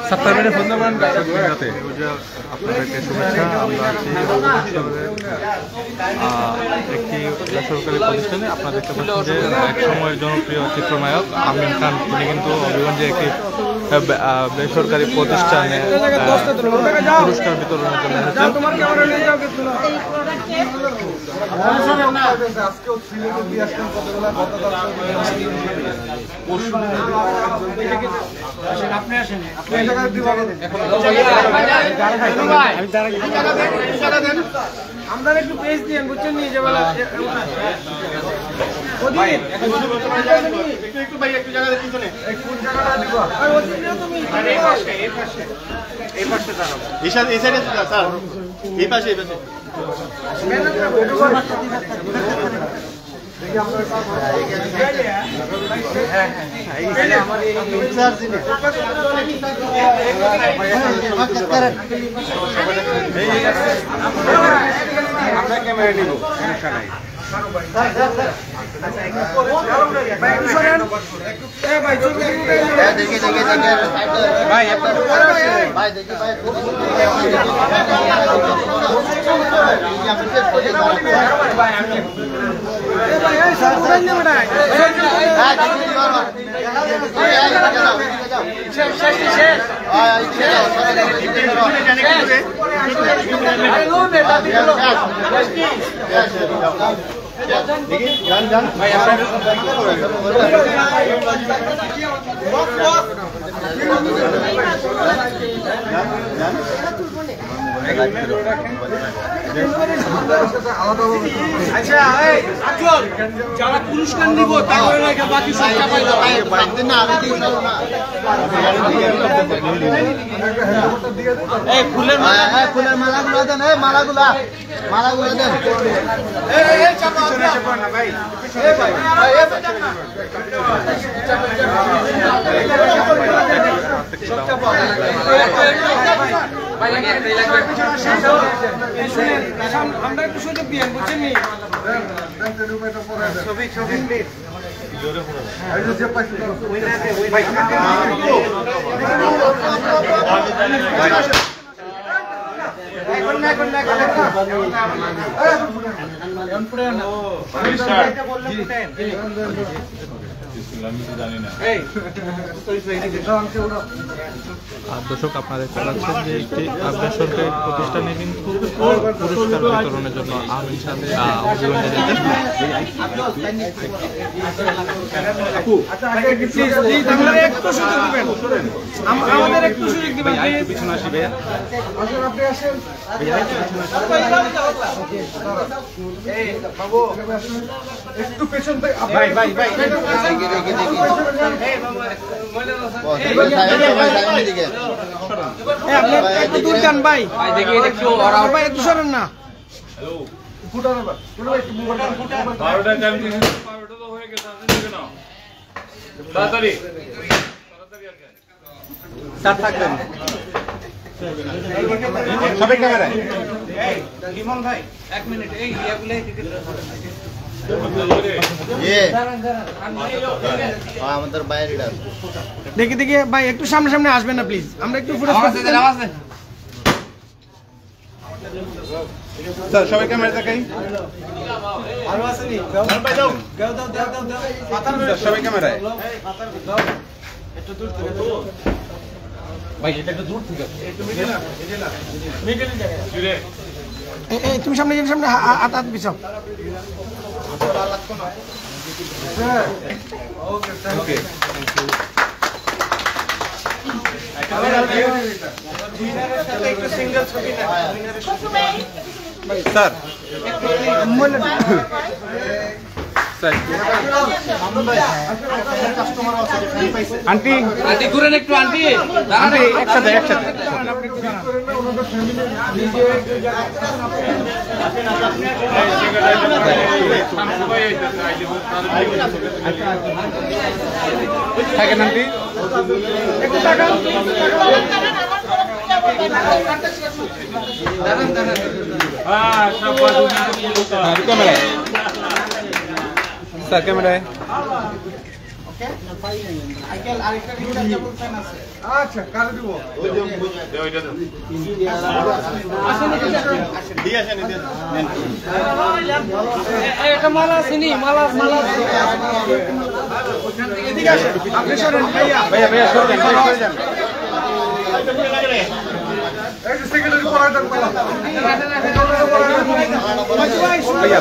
Sattar minute phone দেবেন যাতে আপনাদেরকে শুভেচ্ছা। আমরা আছি একটি বেসরকারি প্রতিষ্ঠানে। আপনারা দেখতে পাচ্ছেন যে এক সময়ের জনপ্রিয় চিত্রনায়ক আমিন খান তিনি কিন্তু হবিগঞ্জে একটি বেসরকারি প্রতিষ্ঠানে পুরস্কার বিতরণের জন্য আমরা একটু পেজ দিয়ে বুঝছেন নিয়ে যাবো আমরা ক্যামেরা নিব, সমস্যা নাই। যারা পুরস্কার নিব বাকি ফুলের মালাগুলো দেন, মালাগুলা দেন। আমরা একটু সুযোগ দিয়ে বুঝছেন ছবি দর্শক আপনারা দেখতে পাচ্ছেন যে একটি বেসরকারি প্রতিষ্ঠানে কিন্তু পুরস্কার বিতরণের জন্য আমিন সাথে আমাদের একটু সুযোগ দিবেন পিছনে আসবে একটু পেছন থেকে ভাই ভাই ভাই একটু দূর যান ভাই, ভাই একটু সরেন না। সবাই ক্যামেরায় ইমন ভাই 1 মিনিট এই ইয়াগুলো আমাদের বাইরে দেখি দেখি ভাই একটু সামনে সামনে আসবেন না প্লিজ, আমরা একটু ফুটেজ স্যার সবাই ক্যামেরা দেখাই। আরো আছে নি ভাই দাও দাও দাও দাও দাও পাতার সবাই ক্যামেরায় একটু দূর থেকে ভাই এটা একটু দূর থেকে মিডলে জায়গা এই তুমি সামনে যাও, সামনে হাত হাত বিছাও। ওকে একটু সিঙ্গেল ছবি না স্যার আন্টি আন্টি ঘুরেন একটু, আন্টি একসাথে একসাথে থাকেন আন্টি একটু তাকান। ক্যামেরায় স্যার ক্যামেরায় আচ্ছা কারে দিব একটা মালা চিনি মালা মালা এদিকে আসেন আপনি সরেন ভাইয়া ভাইয়া সরে যান, ভাই সরে যান। এই যে সেকেন্ডারি পড়াটার পালা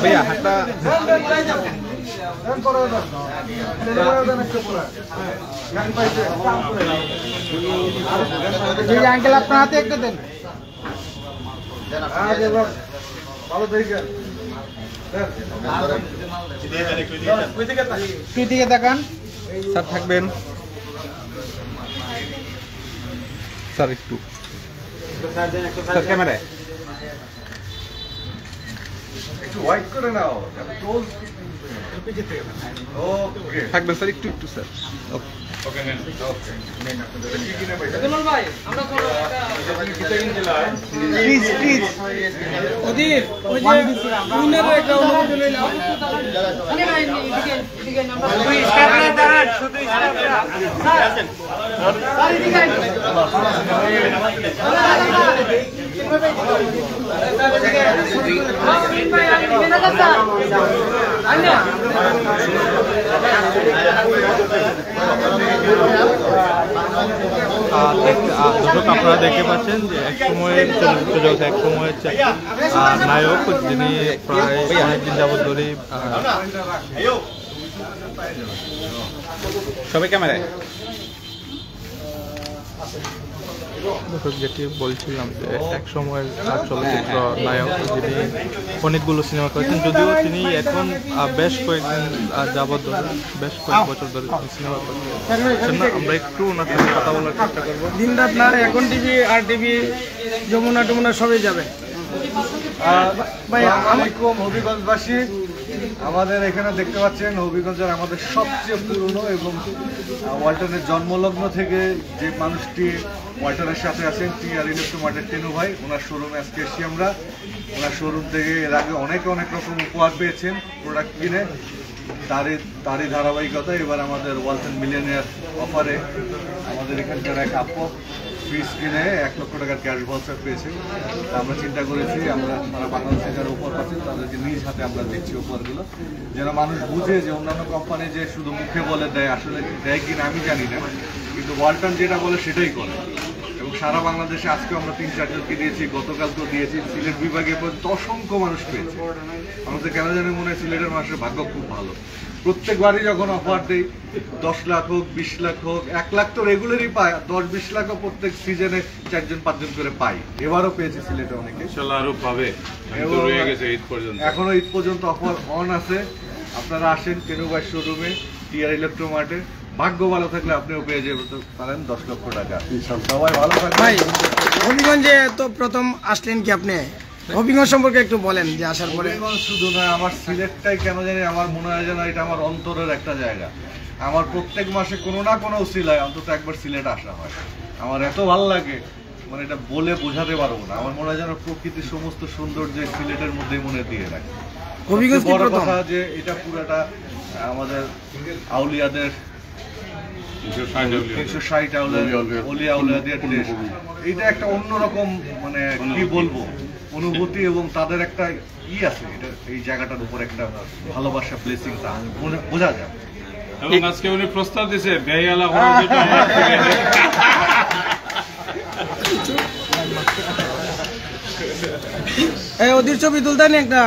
ভাইয়া হাতটা আঙ্কেল আপনার হাতে একটা দেন ভালো দেখে তুই দিকে দেখান স্যার থাকবেন স্যার একটু স্যার ক্যামেরায় একটু হোয়াইট করে নাও ওকে থাকবেন স্যার একটু একটু স্যার ভাই আমরা প্লিজ প্লিজ ওদির ওই যে উইনারের একটা অনুমতি লইলাম দর্শক আপনারা দেখতে পাচ্ছেন যে এক সময় এক সময় নায়ক যিনি প্রায় অনেকদিন যাবৎ ধরে সবাই ক্যামেরায় দর্শক যেটি বলছিলাম যে এক সময়ের চলচ্চিত্র নায়ক যিনি অনেকগুলো সিনেমা করেছেন, যদিও তিনি এখন বেশ কয়েকদিন যাবৎ ধরে বেশ কয়েক বছর ধরে সিনেমা করছেন না। আমরা একটু ওনার সাথে কথা বলার চেষ্টা করবো। দিন রাত না এখন টিভি আর টিভি যমুনা টমুনা সবই যাবে ভাই আসসালামাইকুম হবিগঞ্জবাসী, আমাদের এখানে দেখতে পাচ্ছেন হবিগঞ্জের আমাদের সবচেয়ে পুরনো এবং ওয়ালটনের জন্মলগ্ন থেকে যে মানুষটি ওয়ালটনের সাথে আছেন টিআর ইলেকট্রোমার্টের টেনু ভাই। ওনার শোরুমে আজকে এসেছি আমরা। ওনার শোরুম থেকে এর আগে অনেক রকম উপহার পেয়েছেন প্রোডাক্ট কিনে, তারই ধারাবাহিকতা এবার আমাদের ওয়ালটন মিলিয়নিয়ার অফারে আমাদের এখানকার এক আপু ফ্রিজ কিনে 1 লক্ষ টাকার ক্যাশ ভাউচার পেয়েছে। আমরা চিন্তা করেছি আমরা সারা বাংলাদেশে যারা উপহার পাচ্ছেন তাদেরকে নিজ হাতে আমরা দিচ্ছি উপহারগুলো, যেন মানুষ বুঝে যে অন্যান্য কোম্পানি যে শুধু মুখে বলে দেয়, আসলে দেয় কিনা আমি জানি না, কিন্তু ওয়ালটন যেটা বলে সেটাই করে। এবং সারা বাংলাদেশে আজকে আমরা 3-4 জনকে দিয়েছি, গতকালকেও দিয়েছি। সিলেট বিভাগে পর্যন্ত অসংখ্য মানুষ পেয়েছে। আমাদের কেন জানি মনে হয় সিলেটের মানুষের ভাগ্য খুব ভালো। প্রত্যেকবারই যখন অফার দেই 10 লাখ হোক 20 লাখ হোক 1 লাখ তো রেগুলারই পায়, 10-20 লাখও প্রত্যেক সিজনে 4-5 করে পাই। এবারও পেয়েছে সিলেটে অনেকে, আরো পাবে এখনো ঈদ পর্যন্ত অফার অন আছে। আপনারা আসেন টেনু ভাই শোরুমে টিআর ইলেকট্রোমার্টে, ভাগ্য ভালো থাকলে আপনিও পেয়ে যেতে পারেন 10 লক্ষ টাকা। সবাই ভালো থাকবেন। ভাই হবিগঞ্জে তো প্রথম আসলেন কি আপনি? হবিগঞ্জ সম্পর্কে একটু বলেন যে আসার পরে। হবিগঞ্জ শুধু নয়, আমার সিলেটটাই কেন জানি আমার মনে হয় যেন এটা আমার অন্তরের একটা জায়গা। আমার প্রত্যেক মাসে কোনো না কোনো উসিলায় অন্তত একবার সিলেট আসা হয়। আমার এত ভালো লাগে, মানে এটা বলে বোঝাতে পারবো না। আমার মনে হয় যেন প্রকৃতির সমস্ত সৌন্দর্য সিলেটের মধ্যে মনে দিয়ে রাখে। হবিগঞ্জ কি বড় প্রথম? কথা যে এটা পুরোটা আমাদের আউলিয়াদের 360 অলিয়া আউলিয়াদের দেশ। এটা একটা অন্যরকম মানে কি বলবো অনুভূতি, এবং তাদের একটা আছে এটা এই জায়গাটার উপর একটা ভালোবাসা ব্লেসিং তা বোঝা যায়। এবং আজকে উনি প্রস্তাব দিছে বেহালা ওদের ছবি তুলতেন একটা।